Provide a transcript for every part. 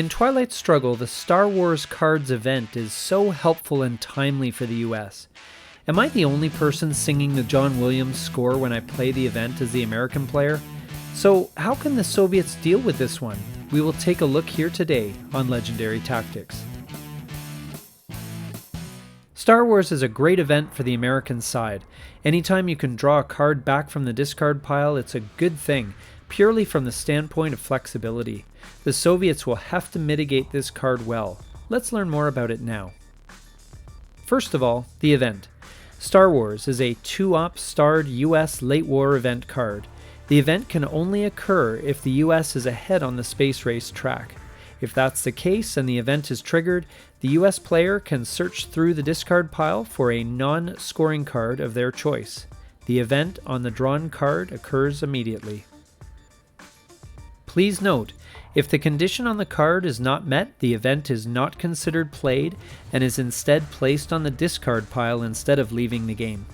In Twilight Struggle, the Star Wars cards event is so helpful and timely for the US. Am I the only person singing the John Williams score when I play the event as the American player? So how can the Soviets deal with this one? We will take a look here today on Legendary Tactics. Star Wars is a great event for the American side. Anytime you can draw a card back from the discard pile, it's a good thing, purely from the standpoint of flexibility. The Soviets will have to mitigate this card well. Let's learn more about it now. First of all, the event. Star Wars is a 2-op starred US late war event card. The event can only occur if the US is ahead on the space race track. If that's the case and the event is triggered, the US player can search through the discard pile for a non-scoring card of their choice. The event on the drawn card occurs immediately. Please note, if the condition on the card is not met, the event is not considered played and is instead placed on the discard pile instead of leaving the game.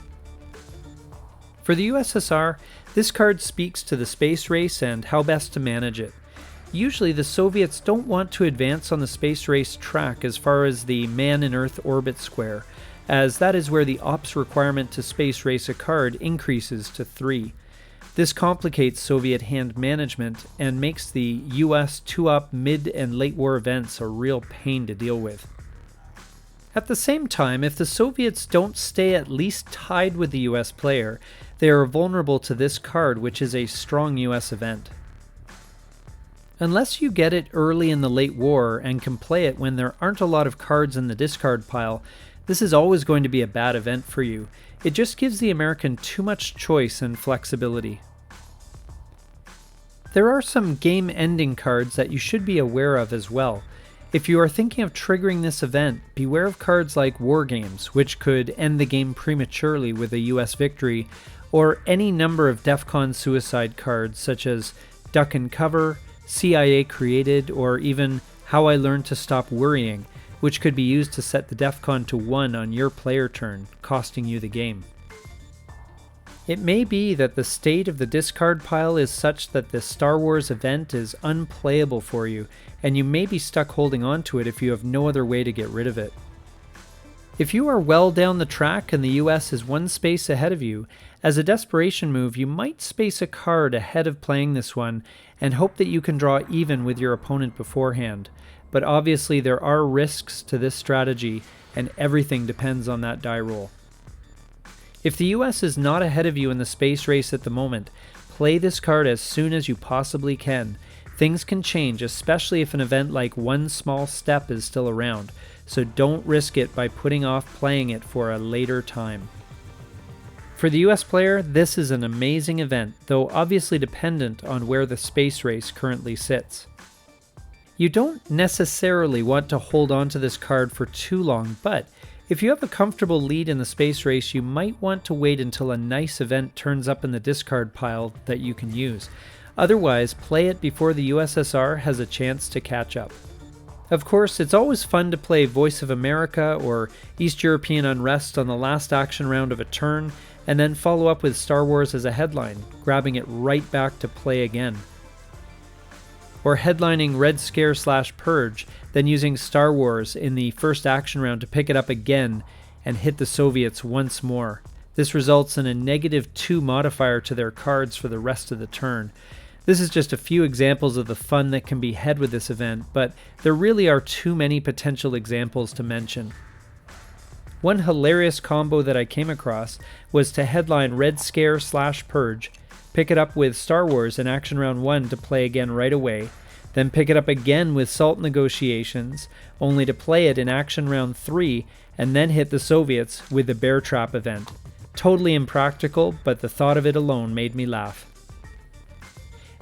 For the USSR, this card speaks to the space race and how best to manage it. Usually the Soviets don't want to advance on the space race track as far as the man in Earth orbit square, as that is where the ops requirement to space race a card increases to 3. This complicates Soviet hand management and makes the US 2-op mid and late war events a real pain to deal with. At the same time, if the Soviets don't stay at least tied with the US player, they are vulnerable to this card, which is a strong US event. Unless you get it early in the late war and can play it when there aren't a lot of cards in the discard pile, this is always going to be a bad event for you. It just gives the American too much choice and flexibility. There are some game-ending cards that you should be aware of as well. If you are thinking of triggering this event, beware of cards like War Games, which could end the game prematurely with a US victory, or any number of DEFCON suicide cards such as Duck and Cover, CIA Created, or even How I Learned to Stop Worrying, which could be used to set the DEFCON to 1 on your player turn, costing you the game. It may be that the state of the discard pile is such that the Star Wars event is unplayable for you, and you may be stuck holding on to it if you have no other way to get rid of it. If you are well down the track and the US is one space ahead of you, as a desperation move you might space a card ahead of playing this one and hope that you can draw even with your opponent beforehand. But obviously there are risks to this strategy and everything depends on that die roll. If the US is not ahead of you in the space race at the moment, play this card as soon as you possibly can. Things can change, especially if an event like One Small Step is still around, so don't risk it by putting off playing it for a later time. For the US player, this is an amazing event, though obviously dependent on where the space race currently sits. You don't necessarily want to hold on to this card for too long, but if you have a comfortable lead in the space race, you might want to wait until a nice event turns up in the discard pile that you can use. Otherwise, play it before the USSR has a chance to catch up. Of course, it's always fun to play Voice of America or East European Unrest on the last action round of a turn, and then follow up with Star Wars as a headline, grabbing it right back to play again. Or headlining Red Scare / Purge, then using Star Wars in the first action round to pick it up again and hit the Soviets once more. This results in a -2 modifier to their cards for the rest of the turn. This is just a few examples of the fun that can be had with this event, but there really are too many potential examples to mention. One hilarious combo that I came across was to headline Red Scare / Purge, pick it up with Star Wars in Action Round 1 to play again right away, then pick it up again with Salt Negotiations, only to play it in Action Round 3, and then hit the Soviets with the Bear Trap event. Totally impractical, but the thought of it alone made me laugh.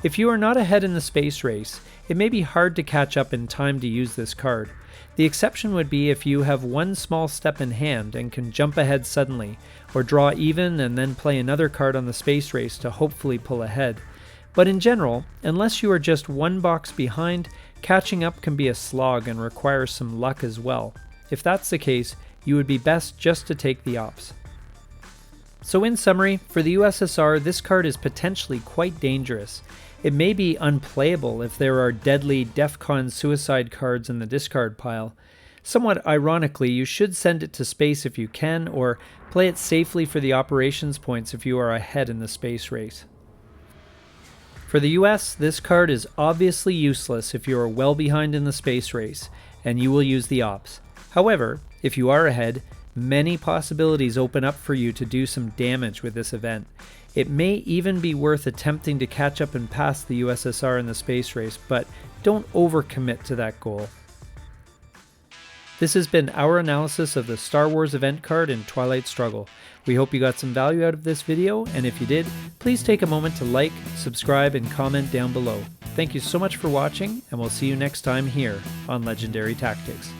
If you are not ahead in the space race, it may be hard to catch up in time to use this card. The exception would be if you have one small step in hand and can jump ahead suddenly, or draw even and then play another card on the space race to hopefully pull ahead. But in general, unless you are just one box behind, catching up can be a slog and requires some luck as well. If that's the case, you would be best just to take the ops. So in summary, for the USSR, this card is potentially quite dangerous. It may be unplayable if there are deadly DEFCON suicide cards in the discard pile. Somewhat ironically, you should send it to space if you can, or play it safely for the operations points if you are ahead in the space race. For the US, this card is obviously useless if you are well behind in the space race, and you will use the ops. However, if you are ahead, many possibilities open up for you to do some damage with this event. It may even be worth attempting to catch up and pass the USSR in the space race, but don't overcommit to that goal. This has been our analysis of the Star Wars event card in Twilight Struggle. We hope you got some value out of this video, and if you did, please take a moment to like, subscribe, and comment down below. Thank you so much for watching, and we'll see you next time here on Legendary Tactics.